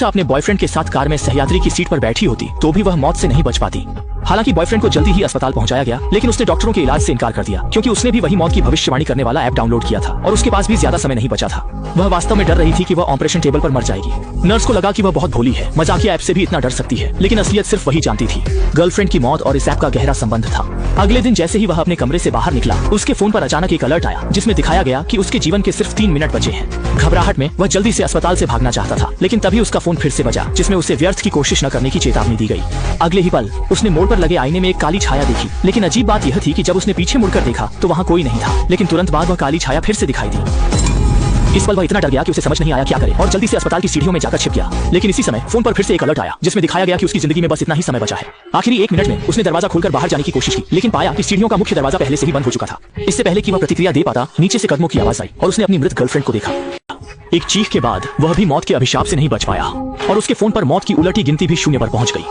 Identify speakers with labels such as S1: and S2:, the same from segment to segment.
S1: अपने बॉयफ्रेंड के साथ कार में सहयात्री की सीट पर बैठी होती तो भी वह मौत से नहीं बच पाती। हालांकि बॉयफ्रेंड को जल्दी ही अस्पताल पहुंचाया गया, लेकिन उसने डॉक्टरों के इलाज से इनकार कर दिया क्योंकि उसने भी वही मौत की भविष्यवाणी करने वाला ऐप डाउनलोड किया था और उसके पास भी ज्यादा समय नहीं बचा था। वह वास्तव में डर रही थी कि वह ऑपरेशन टेबल पर मर जाएगी। नर्स को लगा कि वह बहुत भोली है, मजाकिया ऐप से भी इतना डर सकती है, लेकिन असलियत सिर्फ वही जानती थी। गर्लफ्रेंड की मौत और इस ऐप का गहरा संबंध था। अगले दिन जैसे ही वह अपने कमरे से बाहर निकला, उसके फोन पर अचानक एक अलर्ट आया जिसमें दिखाया गया कि उसके जीवन के सिर्फ 3 मिनट बचे हैं। घबराहट में वह जल्दी से अस्पताल से भागना चाहता था, लेकिन तभी उसका फोन फिर से बजा जिसमें उसे व्यर्थ की कोशिश न करने की चेतावनी दी गई। अगले ही पल उसने मोड़ पर लगे आईने में एक काली छाया देखी, लेकिन अजीब बात यह थी कि जब उसने पीछे मुड़कर देखा तो वहाँ कोई नहीं था, लेकिन तुरंत बाद वह काली छाया फिर से दिखाई दी। इस पल वह इतना डर गया कि उसे समझ नहीं आया क्या करे और जल्दी से अस्पताल की सीढ़ियों में जाकर छिप गया। लेकिन इसी समय फोन पर फिर से एक अलर्ट आया जिसमें दिखाया गया कि उसकी जिंदगी में बस इतना ही समय बचा है। आखिरी 1 मिनट में उसने दरवाजा खोलकर बाहर जाने की कोशिश की, लेकिन पाया कि सीढ़ियों का मुख्य दरवाजा पहले से ही बंद हो चुका था। इससे पहले कि वह प्रतिक्रिया दे पाता, नीचे से कदमों की आवाज आई और उसने अपनी मृत गर्लफ्रेंड को देखा। एक चीख के बाद वह भी मौत के अभिशाप से नहीं बच पाया और उसके फोन पर मौत की उलटी गिनती भी 0 पर पहुंच गई।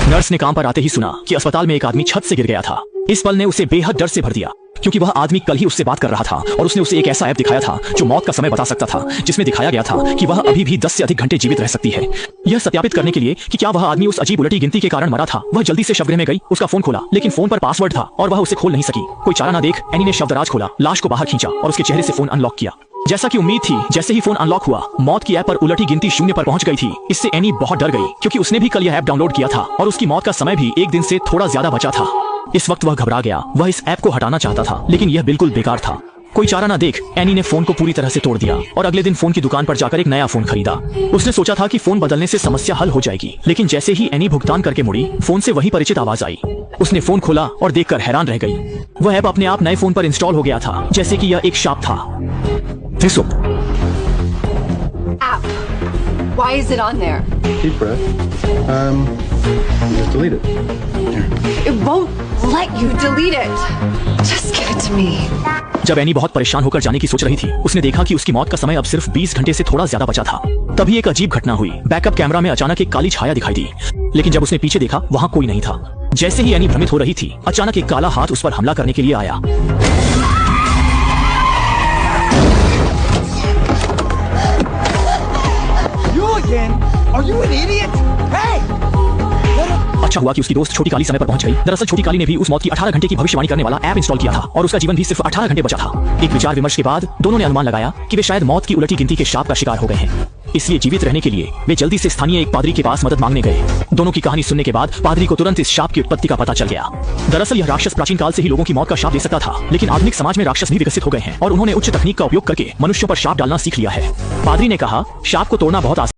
S1: नर्स ने काम पर आते ही सुना कि अस्पताल में एक आदमी छत से गिर गया था। इस पल ने उसे बेहद डर से भर दिया क्योंकि वह आदमी कल ही उससे बात कर रहा था और उसने उसे एक ऐसा ऐप दिखाया था जो मौत का समय बता सकता था, जिसमें दिखाया गया था कि वह अभी भी 10 से अधिक घंटे जीवित रह सकती है। यह सत्यापित करने के लिए कि क्या वह आदमी उस अजीब उलटी गिनती के कारण मरा था, वह जल्दी से शवगृह में गई, उसका फोन खोला, लेकिन फोन पर पासवर्ड था और वह उसे खोल नहीं सकी। कोई चारा न देख एनी ने शवदराज खोला, लाश को बाहर खींचा और उसके चेहरे से फोन अनलॉक किया। जैसा कि उम्मीद थी, जैसे ही फोन अनलॉक हुआ, मौत की ऐप पर उलटी गिनती 0 पर पहुंच गई थी। इससे एनी बहुत डर गई क्योंकि उसने भी कल यह ऐप डाउनलोड किया था और उसकी मौत का समय भी 1 दिन से थोड़ा ज्यादा बचा था। इस वक्त वह घबरा गया। वह इस ऐप को हटाना चाहता था, लेकिन यह बिल्कुल बेकार था। कोई चारा ना देख एनी ने फोन को पूरी तरह से तोड़ दिया और अगले दिन फोन की दुकान पर जाकर एक नया फोन खरीदा। उसने सोचा था कि फोन बदलने से समस्या हल हो जाएगी, लेकिन जैसे ही एनी भुगतान करके मुड़ी, फोन से वही परिचित आवाज आई। उसने फोन खोला और देखकर हैरान रह गई। वह ऐप अपने आप नए फोन पर इंस्टॉल हो गया था, जैसे कि यह एक शाप था।
S2: App. Why is it on there?
S3: Deep breath. Just delete it. Here.
S2: It won't let you delete it. Just give it to me.
S1: जब एनी बहुत परेशान होकर जाने की सोच रही थी, उसने देखा कि उसकी मौत का समय अब सिर्फ 20 घंटे से थोड़ा ज्यादा बचा था। तभी एक अजीब घटना हुई। बैकअप कैमरा में अचानक एक काली छाया दिखाई दी, लेकिन जब उसने पीछे देखा वहाँ कोई नहीं था। जैसे ही एनी भ्रमित हो रही थी, अचानक एक काला हाथ उस पर हमला करने के लिए आया।
S4: Are you an idiot? Hey!
S1: अच्छा हुआ कि उसकी दोस्त छोटी काली समय पर पहुंच गई। दरअसल छोटी काली ने भी उस मौत की 18 घंटे की भविष्यवाणी करने वाला ऐप इंस्टॉल किया था और उसका जीवन भी सिर्फ 18 घंटे बचा था। एक विचार विमर्श के बाद दोनों ने अनुमान लगाया कि वे शायद मौत की उलटी गिनती के शाप का शिकार हो गए हैं। इसलिए जीवित रहने के लिए वे जल्दी से स्थानीय एक पादरी के पास मदद मांगने गए। दोनों की कहानी सुनने के बाद पादरी को तुरंत इस शाप की उत्पत्ति का पता चल गया। दरअसल यह राक्षस प्राचीन काल से ही लोगों की मौत का शाप दे सकता था, लेकिन आधुनिक समाज में राक्षस भी विकसित हो गए हैं और उन्होंने उच्च तकनीक का उपयोग करके मनुष्यों पर शाप डालना सीख लिया है। पादरी ने कहा, शाप को तोड़ना बहुत आसान